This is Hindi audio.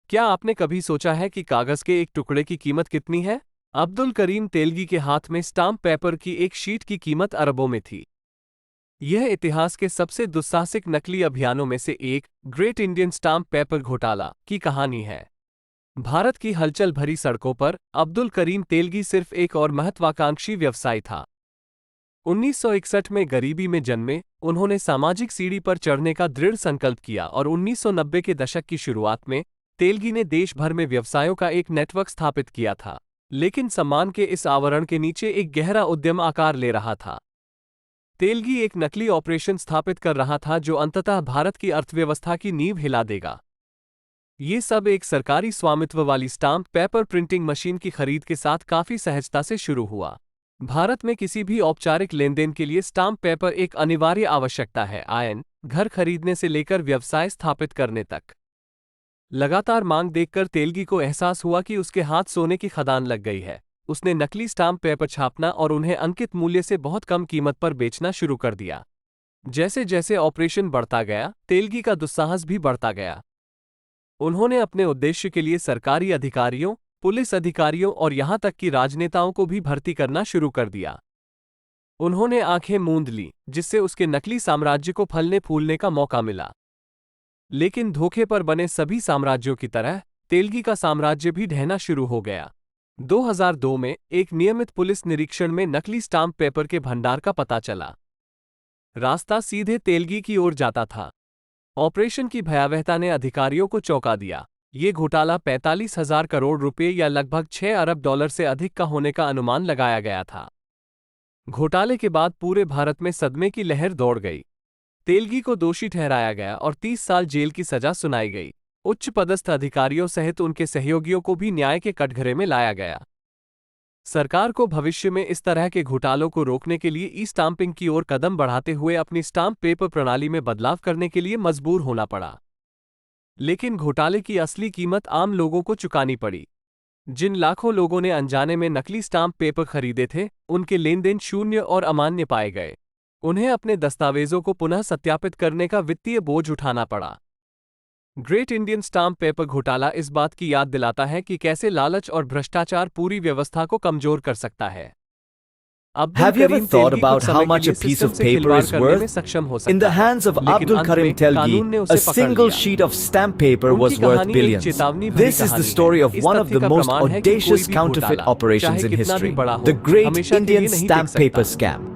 क्या आपने कभी सोचा है कि कागज के एक टुकड़े की कीमत कितनी है? अब्दुल करीम तेलगी के हाथ में स्टाम्प पेपर की एक शीट की कीमत अरबों में थी। यह इतिहास के सबसे दुस्साहसिक नकली अभियानों में से एक, ग्रेट इंडियन स्टाम्प पेपर घोटाला, की कहानी है। भारत की हलचल भरी सड़कों पर अब्दुल करीम तेलगी सिर्फ एक और महत्वाकांक्षी व्यवसायी था। 1961 में गरीबी में जन्मे, उन्होंने सामाजिक सीढ़ी पर चढ़ने का दृढ़ संकल्प किया और 1990 के दशक की शुरुआत में तेलगी ने देश भर में व्यवसायों का एक नेटवर्क स्थापित किया था। लेकिन सम्मान के इस आवरण के नीचे एक गहरा उद्यम आकार ले रहा था। तेलगी एक नकली ऑपरेशन स्थापित कर रहा था जो अंततः भारत की अर्थव्यवस्था की नींव हिला देगा। ये सब एक सरकारी स्वामित्व वाली स्टाम्प पेपर प्रिंटिंग मशीन की खरीद के साथ काफी सहजता से शुरू हुआ। भारत में किसी भी औपचारिक लेनदेन के लिए स्टाम्प पेपर एक अनिवार्य आवश्यकता है, घर खरीदने से लेकर व्यवसाय स्थापित करने तक। लगातार मांग देखकर तेलगी को एहसास हुआ कि उसके हाथ सोने की खदान लग गई है। उसने नकली स्टाम्प पेपर छापना और उन्हें अंकित मूल्य से बहुत कम कीमत पर बेचना शुरू कर दिया। जैसे जैसे ऑपरेशन बढ़ता गया, तेलगी का दुस्साहस भी बढ़ता गया। उन्होंने अपने उद्देश्य के लिए सरकारी अधिकारियों, पुलिस अधिकारियों और यहां तक कि राजनेताओं को भी भर्ती करना शुरू कर दिया। उन्होंने आंखें मूंद लीं, जिससे उसके नकली साम्राज्य को फलने फूलने का मौका मिला। लेकिन धोखे पर बने सभी साम्राज्यों की तरह तेलगी का साम्राज्य भी ढहना शुरू हो गया। 2002 में एक नियमित पुलिस निरीक्षण में नकली स्टाम्प पेपर के भंडार का पता चला। रास्ता सीधे तेलगी की ओर जाता था। ऑपरेशन की भयावहता ने अधिकारियों को चौंका दिया। ये घोटाला 45,000 करोड़ रुपए या लगभग 6 अरब डॉलर से अधिक का होने का अनुमान लगाया गया था। घोटाले के बाद पूरे भारत में सदमे की लहर दौड़ गई। तेलगी को दोषी ठहराया गया और 30 साल जेल की सजा सुनाई गई। उच्च पदस्थ अधिकारियों सहित उनके सहयोगियों को भी न्याय के कटघरे में लाया गया। सरकार को भविष्य में इस तरह के घोटालों को रोकने के लिए ई स्टाम्पिंग की ओर कदम बढ़ाते हुए अपनी स्टाम्प पेपर प्रणाली में बदलाव करने के लिए मजबूर होना पड़ा। लेकिन घोटाले की असली कीमत आम लोगों को चुकानी पड़ी। जिन लाखों लोगों ने अनजाने में नकली स्टाम्प पेपर खरीदे थे, उनके लेनदेन शून्य और अमान्य पाए गए। उन्हें अपने दस्तावेजों को पुनः सत्यापित करने का वित्तीय बोझ उठाना पड़ा। ग्रेट इंडियन स्टाम्प पेपर घोटाला इस बात की याद दिलाता है कि कैसे लालच और भ्रष्टाचार पूरी व्यवस्था को कमजोर कर सकता है। Have you ever thought about how much a piece of paper is worth? In the hands of Abdul Karim Telgi, a single sheet of stamp paper was worth billions. This is the story of one of the most audacious counterfeit operations in history, the Great Indian Stamp Paper Scam.